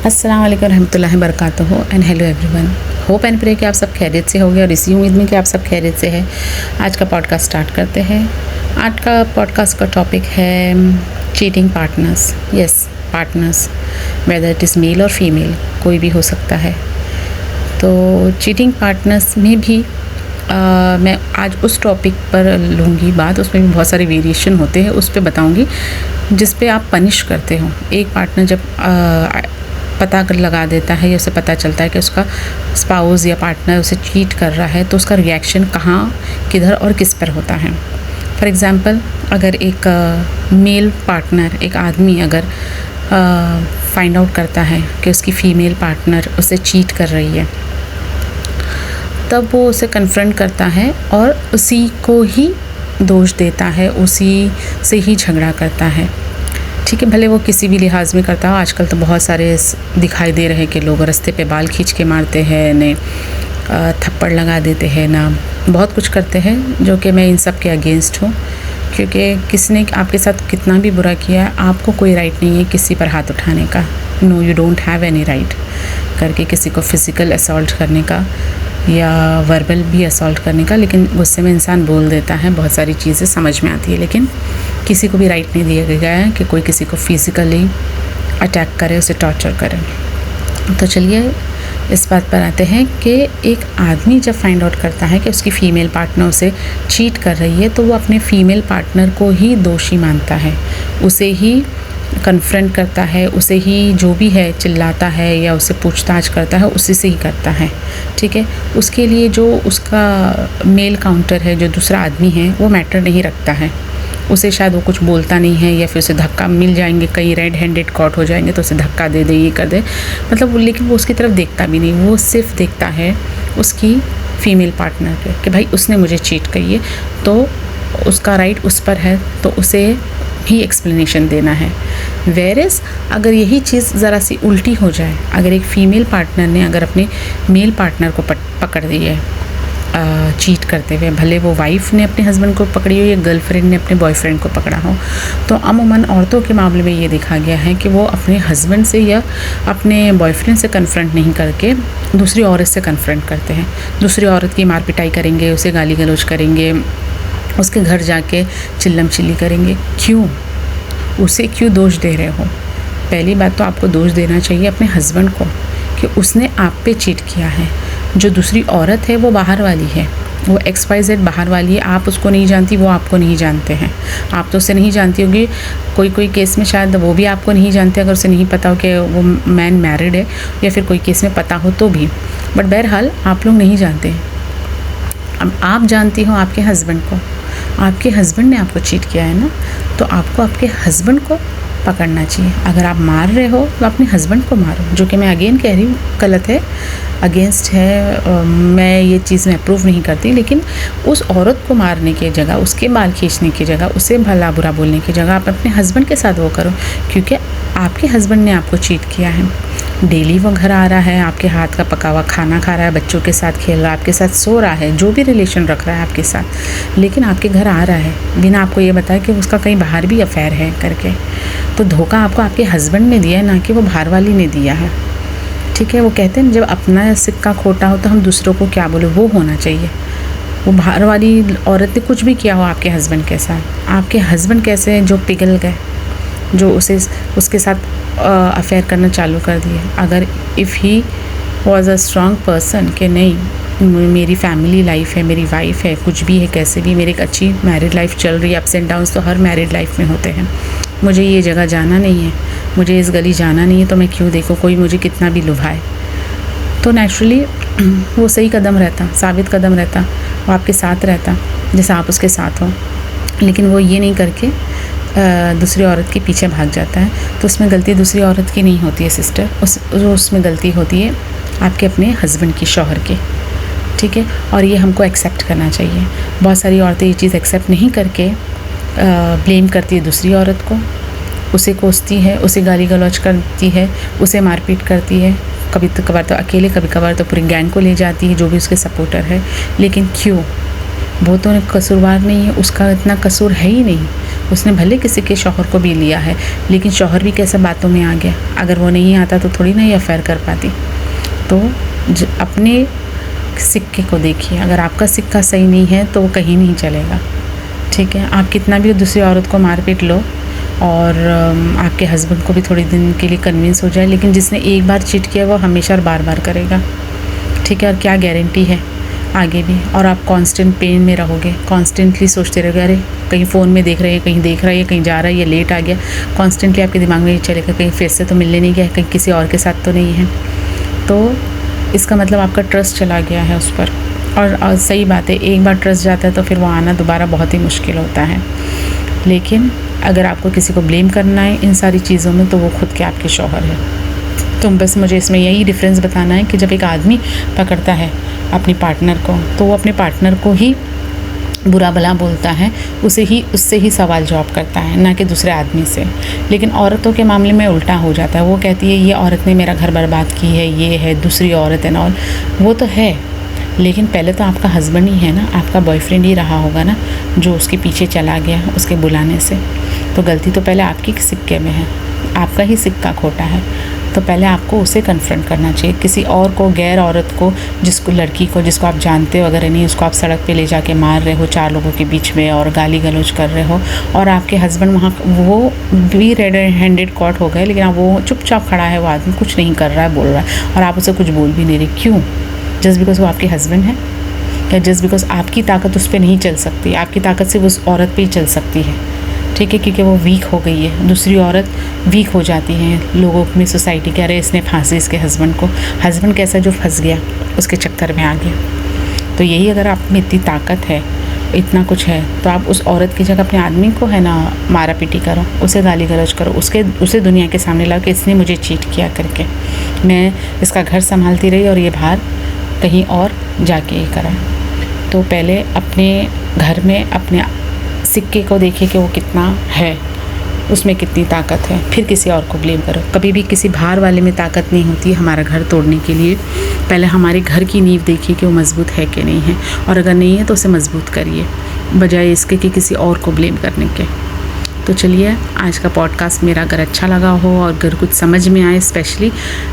अस्सलाम वालेकुम रहमतुल्लाहि बरकातुहू and hello everyone. Hope and pray कि आप सब खैरियत से होंगे और इसी उम्मीद में कि आप सब खैरियत से है। आज का पॉडकास्ट स्टार्ट करते हैं। आज का पॉडकास्ट का टॉपिक है cheating partners. Yes, partners, whether it is male और फीमेल, कोई भी हो सकता है। तो चीटिंग पार्टनर्स में भी मैं आज उस टॉपिक पर लूँगी बात। उसमें भी बहुत सारे वेरिएशन होते हैं, उस पर बताऊँगी जिस पे आप पनिश करते हो। एक पार्टनर जब पता लगा देता है या उसे पता चलता है कि उसका स्पाउस या पार्टनर उसे चीट कर रहा है, तो उसका रिएक्शन कहाँ, किधर और किस पर होता है। फॉर एग्ज़ाम्पल, अगर एक मेल पार्टनर, एक आदमी अगर फाइंड आउट करता है कि उसकी फ़ीमेल पार्टनर उसे चीट कर रही है, तब वो उसे कन्फ्रंट करता है और उसी को ही दोष देता है, उसी से ही झगड़ा करता है। ठीक है, भले वो किसी भी लिहाज में करता हो। आजकल तो बहुत सारे दिखाई दे रहे हैं कि लोग रास्ते पे बाल खींच के मारते हैं, ने थप्पड़ लगा देते हैं, ना बहुत कुछ करते हैं, जो कि मैं इन सब के अगेंस्ट हूँ। क्योंकि किसी ने आपके साथ कितना भी बुरा किया है, आपको कोई राइट नहीं है किसी पर हाथ उठाने का। No, you don't have any right करके किसी को फिज़िकल असॉल्ट करने का या वर्बल भी असॉल्ट करने का। लेकिन गुस्से में इंसान बोल देता है, बहुत सारी चीज़ें समझ में आती है, लेकिन किसी को भी राइट नहीं दिया गया है कि कोई किसी को फिज़िकली अटैक करे, उसे टॉर्चर करे। तो चलिए इस बात पर आते हैं कि एक आदमी जब फाइंड आउट करता है कि उसकी फ़ीमेल पार्टनर उसे चीट कर रही है, तो वो अपने फ़ीमेल पार्टनर को ही दोषी मानता है, उसे ही कन्फ्रंट करता है, उसे ही जो भी है चिल्लाता है या उसे पूछताछ करता है, उसी से ही करता है। ठीक है, उसके लिए जो उसका मेल काउंटर है, जो दूसरा आदमी है, वो मैटर नहीं रखता है। उसे शायद वो कुछ बोलता नहीं है या फिर उसे धक्का मिल जाएंगे, कई रेड हैंडेड कॉट हो जाएंगे तो उसे धक्का दे दे, ये कर दे, मतलब। लेकिन वो उसकी तरफ देखता भी नहीं, वो सिर्फ देखता है उसकी फ़ीमेल पार्टनर पे कि भाई उसने मुझे चीट की है, तो उसका राइट उस पर है, तो उसे ही एक्सप्लेनेशन देना है। वेरेस अगर यही चीज़ ज़रा सी उल्टी हो जाए, अगर एक फ़ीमेल पार्टनर ने अगर अपने मेल पार्टनर को पकड़ दी है चीट करते हुए, भले वो वाइफ़ ने अपने हस्बैंड को पकड़ी हो या गर्लफ्रेंड ने अपने बॉयफ्रेंड को पकड़ा हो, तो अमूमन औरतों के मामले में ये देखा गया है कि वो अपने हस्बैंड से या अपने बॉयफ्रेंड से कन्फ्रंट नहीं करके दूसरी औरत से कन्फ्रंट करते हैं। दूसरी औरत की मार पिटाई करेंगे, उसे गाली गलौज करेंगे, उसके घर जाके चिल्लम चिल्ली करेंगे। क्यों? उसे क्यों दोष दे रहे हो? पहली बात तो आपको दोष देना चाहिए अपने हस्बैंड को कि उसने आप पे चीट किया है। जो दूसरी औरत है वो बाहर वाली है, वो XYZ बाहर वाली है, आप उसको नहीं जानती, वो आपको नहीं जानते हैं। आप तो उसे नहीं जानती होगी, कोई केस में शायद वो भी आपको नहीं जानते, अगर उसे नहीं पता हो कि वो मैन मैरिड है, या फिर कोई केस में पता हो तो भी। बट बहरहाल आप लोग नहीं जानते। अब आप जानती हो आपके हस्बैंड को, आपके हस्बैंड ने आपको चीट किया है ना, तो आपको आपके हस्बैंड को पकड़ना चाहिए। अगर आप मार रहे हो तो अपने हस्बैंड को मारो, जो कि मैं अगेन कह रही हूँ गलत है, अगेंस्ट है। मैं ये चीज़ में अप्रूव नहीं करती, लेकिन उस औरत को मारने की जगह, उसके बाल खींचने की जगह, उसे भला बुरा बोलने की जगह आप अपने हस्बैंड के साथ वो करो, क्योंकि आपके हस्बैंड ने आपको चीट किया है। डेली वो घर आ रहा है, आपके हाथ का पका हुआ खाना खा रहा है, बच्चों के साथ खेल रहा है, आपके साथ सो रहा है, जो भी रिलेशन रख रहा है आपके साथ, लेकिन आपके घर आ रहा है बिना आपको ये बताया कि उसका कहीं बाहर भी अफेयर है करके। तो धोखा आपको आपके हस्बैंड ने दिया है, ना कि वो बाहर वाली ने दिया है। ठीक है, वो कहते हैं जब अपना सिक्का खोटा हो तो हम दूसरों को क्या बोले, वो होना चाहिए। वो बाहर वाली औरत ने कुछ भी किया हो आपके हस्बैंड के साथ, आपके हस्बैंड कैसे हैं जो पिघल गए, जो उसके साथ अफेयर करना चालू कर दिए। अगर if he was a strong person कि नहीं, मेरी फैमिली लाइफ है, मेरी वाइफ है, कुछ भी है, कैसे भी मेरी एक अच्छी मैरिड लाइफ चल रही है, अप्स एंड डाउन्स तो हर मैरिड लाइफ में होते हैं, मुझे ये जगह जाना नहीं है, मुझे इस गली जाना नहीं है, तो मैं क्यों देखूँ कोई मुझे कितना भी लुभाए, तो नेचुरली वो सही कदम रहता, साबित कदम रहता, वो आपके साथ रहता जैसे आप उसके साथ हो। लेकिन वो ये नहीं करके दूसरी औरत के पीछे भाग जाता है, तो उसमें गलती दूसरी औरत की नहीं होती है सिस्टर, उसमें गलती होती है आपके अपने हस्बैंड की, शौहर की। ठीक है, और ये हमको एक्सेप्ट करना चाहिए। बहुत सारी औरतें ये चीज़ एक्सेप्ट नहीं करके ब्लेम करती है दूसरी औरत को, उसे कोसती है, उसे गाली गलौज करती है, उसे मारपीट करती है, कभी तो कभार तो अकेले, कभी कभार तो पूरी गैंग को ले जाती है जो भी उसके सपोर्टर है। लेकिन क्यों? वो तो कसूरवार नहीं है, उसका इतना कसूर है ही नहीं, उसने भले किसी के शौहर को भी लिया है, लेकिन शौहर भी कैसे बातों में आ गया। अगर वो नहीं आता तो थोड़ी ना ये अफेयर कर पाती। तो अपने सिक्के को देखिए, अगर आपका सिक्का सही नहीं है तो वो कहीं नहीं चलेगा, ठीक है। आप कितना भी दूसरी औरत को मार पीट लो और आपके हस्बैंड को भी थोड़ी दिन के लिए कन्विंस हो जाए, लेकिन जिसने एक बार चीट किया वो हमेशा और बार बार करेगा, ठीक है। और क्या गारंटी है आगे भी। और आप कांस्टेंट पेन में रहोगे, कॉन्स्टेंटली सोचते रहोगे, अरे कहीं फ़ोन में देख रहे हैं, कहीं देख रहा है, कहीं जा रहा है, ये लेट आ गया। कॉन्स्टेंटली आपके दिमाग में ये चलेगा कहीं फिर से तो मिलने नहीं गया, कहीं किसी और के साथ तो नहीं है। तो इसका मतलब आपका ट्रस्ट चला गया है उस पर। और सही बात है, एक बार ट्रस्ट जाता है तो फिर वो आना दोबारा बहुत ही मुश्किल होता है। लेकिन अगर आपको किसी को ब्लेम करना है इन सारी चीज़ों में तो वो खुद के आपके शौहर है। तो बस मुझे इसमें यही डिफरेंस बताना है कि जब एक आदमी पकड़ता है अपनी पार्टनर को तो वो अपने पार्टनर को ही बुरा भला बोलता है, उससे ही सवाल जवाब करता है, ना कि दूसरे आदमी से। लेकिन औरतों के मामले में उल्टा हो जाता है। वो कहती है ये औरत ने मेरा घर बर्बाद की है, ये है दूसरी औरत है। और वो तो है, लेकिन पहले तो आपका हस्बैंड ही है ना, आपका बॉयफ्रेंड ही रहा होगा ना जो उसके पीछे चला गया उसके बुलाने से। तो गलती तो पहले आपकी सिक्के में है, आपका ही सिक्का खोटा है। तो पहले आपको उसे कन्फ्रंट करना चाहिए। किसी और को, गैर औरत को, जिसको लड़की को जिसको आप जानते हो अगर नहीं, उसको आप सड़क पे ले जाके मार रहे हो 4 लोगों के बीच में और गाली गलौज कर रहे हो, और आपके हस्बैंड वहाँ वो भी रेड हैंडेड कॉट हो गए, लेकिन वो चुपचाप खड़ा है, वो आदमी कुछ नहीं कर रहा है, बोल रहा है, और आप उसे कुछ बोल भी नहीं रहे। क्यों? जस्ट बिकॉज वो आपके हस्बैंड है, या जस्ट बिकॉज आपकी ताकत उस पर नहीं चल सकती? आपकी ताकत सिर्फ उस औरत पे ही चल सकती है, ठीक है, क्योंकि वो वीक हो गई है। दूसरी औरत वीक हो जाती है लोगों में, सोसाइटी के, अरे इसने फांसी इसके हस्बैंड को। हस्बैंड कैसा जो फंस गया उसके चक्कर में आ गया। तो यही, अगर आप में इतनी ताकत है, इतना कुछ है, तो आप उस औरत की जगह अपने आदमी को है ना मारा पीटी करो, उसे गाली गलौज करो, उसे दुनिया के सामने लाओ कि इसने मुझे चीट किया करके, मैं इसका घर संभालती रही और ये बाहर कहीं और जाके ये करा। तो पहले अपने घर में अपने सिक्के को देखिए कि वो कितना है, उसमें कितनी ताकत है, फिर किसी और को ब्लेम करो। कभी भी किसी बाहर वाले में ताकत नहीं होती हमारा घर तोड़ने के लिए। पहले हमारे घर की नींव देखिए कि वो मज़बूत है कि नहीं है, और अगर नहीं है तो उसे मज़बूत करिए, बजाय इसके कि किसी और को ब्लेम करने के। तो चलिए, आज का पॉडकास्ट मेरा अगर अच्छा लगा हो और अगर कुछ समझ में आए, स्पेशली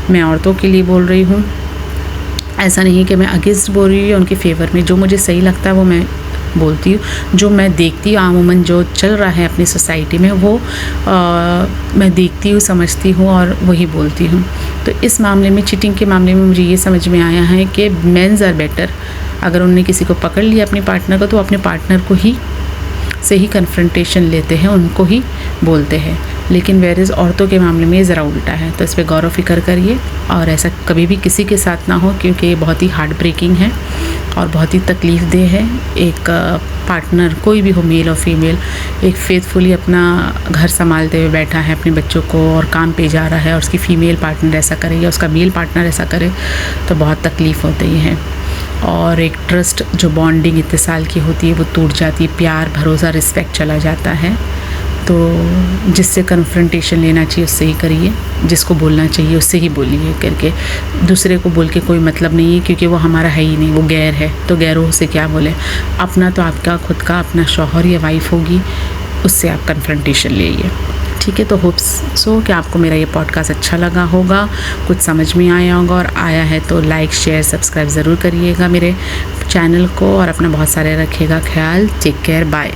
मैं औरतों के लिए बोल रही हूँ, ऐसा नहीं कि मैं अगेंस्ट बोल रही हूँ या उनके फेवर में। जो मुझे सही लगता है वो मैं बोलती हूँ, जो मैं देखती हूँ आमूमन जो चल रहा है अपनी सोसाइटी में वो मैं देखती हूँ, समझती हूँ और वही बोलती हूँ। तो इस मामले में, चीटिंग के मामले में, मुझे ये समझ में आया है कि मेंस आर बेटर। अगर उन्होंने किसी को पकड़ लिया अपने पार्टनर को, तो अपने पार्टनर को ही से ही कन्फ्रंटेशन लेते हैं, उनको ही बोलते हैं। लेकिन वेरेज औरतों के मामले में ज़रा उल्टा है। तो इस पर गौर व फिक्र करिए और ऐसा कभी भी किसी के साथ ना हो, क्योंकि ये बहुत ही हार्ट ब्रेकिंग है और बहुत ही तकलीफ़ देह है। एक पार्टनर कोई भी हो, मेल और फीमेल, एक फेथफुली अपना घर संभालते हुए बैठा है अपने बच्चों को और काम पे जा रहा है, और उसकी फ़ीमेल पार्टनर ऐसा करे या उसका मेल पार्टनर ऐसा करे तो बहुत तकलीफ़ होती है। और एक ट्रस्ट जो बॉन्डिंग इतने साल की होती है वो टूट जाती है, प्यार, भरोसा, रिस्पेक्ट चला जाता है। तो जिससे कन्फ्रंटेशन लेना चाहिए उससे ही करिए, जिसको बोलना चाहिए उससे ही बोलिए करके। दूसरे को बोल के कोई मतलब नहीं है, क्योंकि वो हमारा है ही नहीं, वो गैर है। तो गैरों से क्या बोले? अपना तो आपका खुद का अपना शौहर या वाइफ होगी, उससे आप कन्फ्रंटेशन लेइए, ठीक है। तो होप्स सो कि आपको मेरा ये पॉडकास्ट अच्छा लगा होगा, कुछ समझ में आया होगा, और आया है तो लाइक, शेयर, सब्सक्राइब ज़रूर करिएगा मेरे चैनल को, और अपना बहुत सारे रखिएगा ख्याल। Take care, bye.